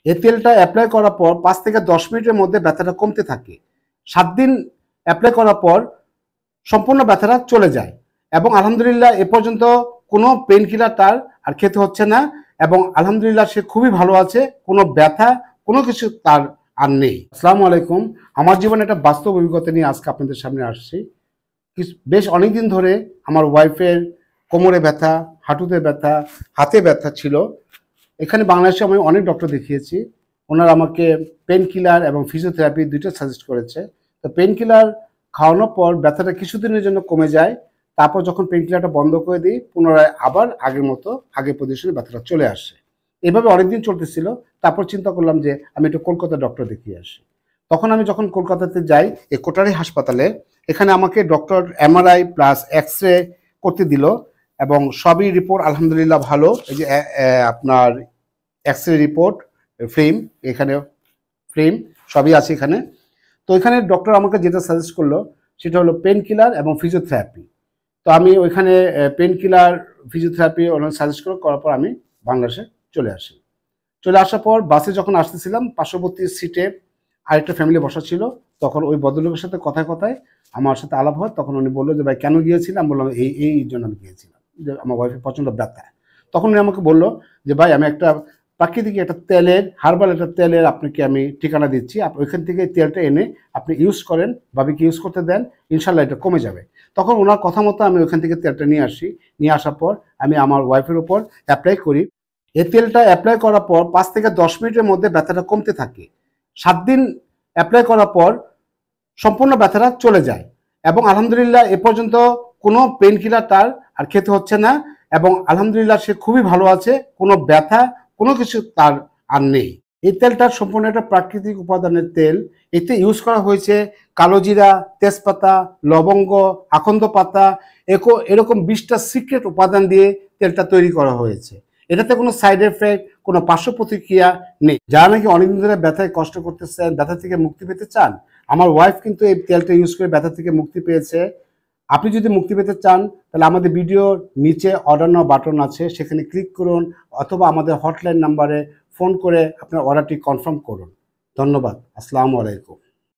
এই তেলটা অ্যাপ্লাই করার পর 5 থেকে 10 মিনিটের মধ্যে ব্যথাটা কমতে থাকে। 7 দিন অ্যাপ্লাই করার পর সম্পূর্ণ ব্যথাটা চলে যায় এবং আলহামদুলিল্লাহ এ পর্যন্ত কোনো পেইন কিলার তার আর খেতে হচ্ছে না এবং আলহামদুলিল্লাহ সে খুবই ভালো আছে। কোনো ব্যথা কোনো কিছু তার আর নেই। আসসালামু আলাইকুম। আমার জীবনে একটা বাস্তব অভিজ্ঞতা নিয়ে আজকে আপনাদের সামনে আসছি। বেশ অনেকদিন ধরে আমার ওয়াইফের কোমরে ব্যথা, হাঁটুতে ব্যথা, হাতে ব্যথা ছিল। এখানে বাংলাদেশে আমি অনেক ডক্টর দেখিয়েছি। ওনারা আমাকে পেইন কিলার এবং ফিজিওথেরাপি ২ টা সাজেস্ট করেছে। তো পেইন কিলার খাওয়ানোর পর ব্যথাটা কিছুদিনের জন্য কমে যায়। তারপর যখন পেইন কিলারটা বন্ধ করে দিই, পুনরায় আবার আগের মতো আগের পজিশনে ব্যথাটা চলে আসে। এভাবে অনেকদিন চলতেছিল। তারপর চিন্তা করলাম যে আমি একটু কলকাতার ডক্টর দেখিয়ে আসি। তখন আমি যখন কলকাতাতে যাই, এই কোটারি হাসপাতালে, এখানে আমাকে ডক্টর এমআরআই প্লাস এক্স-রে করতে দিল এবং সবই রিপোর্ট আলহামদুলিল্লাহ ভালো। এই যে আপনার এক্স-রে রিপোর্ট, ফ্রেম, এখানে ফ্রেম সবই আছে এখানে। তো এখানে ডক্টর আমাকে যেটা সাজেস্ট করলো সেটা হলো পেন কিলার এবং ফিজিওথেরাপি। তো আমি ওইখানে পেন কিলার, ফিজিওথেরাপি ওনার সাজেস্ট করার পর আমি বাংলাদেশে চলে আসি। চলে আসার পর বাসে যখন আসতেছিলাম, পার্শ্ববর্তী সিটে আরেকটা ফ্যামিলি বসা ছিল। তখন ওই ভদ্রলোকের সাথে কথায় কথায় আমার সাথে আলাপ হয়। তখন উনি বললো যে, ভাই কেন গিয়েছিলাম? বললাম এই জন্য আমি গিয়েছিলাম, যে আমার ওয়াইফের প্রচণ্ড ব্যথা। তখন উনি আমাকে বললো যে, ভাই আমি একটা প্রাকৃতিক একটা তেলের, হার্বাল একটা তেলের আপনাকে আমি ঠিকানা দিচ্ছি। আপনি ওইখান থেকে তেলটা এনে আপনি ইউজ করেন, ভাবিকে ইউজ করতে দেন, ইনশাল্লাহ এটা কমে যাবে। তখন ওনার কথা মতো আমি ওইখান থেকে তেলটা নিয়ে আসি। নিয়ে আসার পর আমি আমার ওয়াইফের উপর অ্যাপ্লাই করি। এই তেলটা অ্যাপ্লাই করার পর 5 থেকে 10 মিনিটের মধ্যে ব্যথাটা কমতে থাকে। 7 দিন অ্যাপ্লাই করার পর সম্পূর্ণ ব্যথাটা চলে যায় এবং আলহামদুলিল্লাহ এ পর্যন্ত কোনো পেইন কিলার তার আর খেতে হচ্ছে না এবং আলহামদুলিল্লাহ সে খুবই ভালো আছে। কোনো ব্যথা কোনো কিছু তার আর নেই। এই তেলটা সম্পূর্ণ একটা প্রাকৃতিক উপাদানের তেল। এতে ইউজ করা হয়েছে কালোজিরা, তেজপাতা, লবঙ্গ, আকন্দ পাতা, এরকম 20টা সিক্রেট উপাদান দিয়ে তেলটা তৈরি করা হয়েছে। এটাতে কোনো সাইড এফেক্ট, কোনো পার্শ্ব প্রতিক্রিয়া নেই। যারা নাকি অনেকদিন ধরে ব্যথায় কষ্ট করতেছেন, ব্যথা থেকে মুক্তি পেতে চান, আমার ওয়াইফ কিন্তু এই তেলটা ইউজ করে ব্যথা থেকে মুক্তি পেয়েছে। আপনি যদি মুক্তি পেতে চান তাহলে আমাদের ভিডিওর নিচে অর্ডার নাও বাটন আছে, সেখানে ক্লিক করুন অথবা আমাদের হটলাইন নাম্বারে ফোন করে আপনার অর্ডারটি কনফার্ম করুন। ধন্যবাদ। আসসালামু আলাইকুম।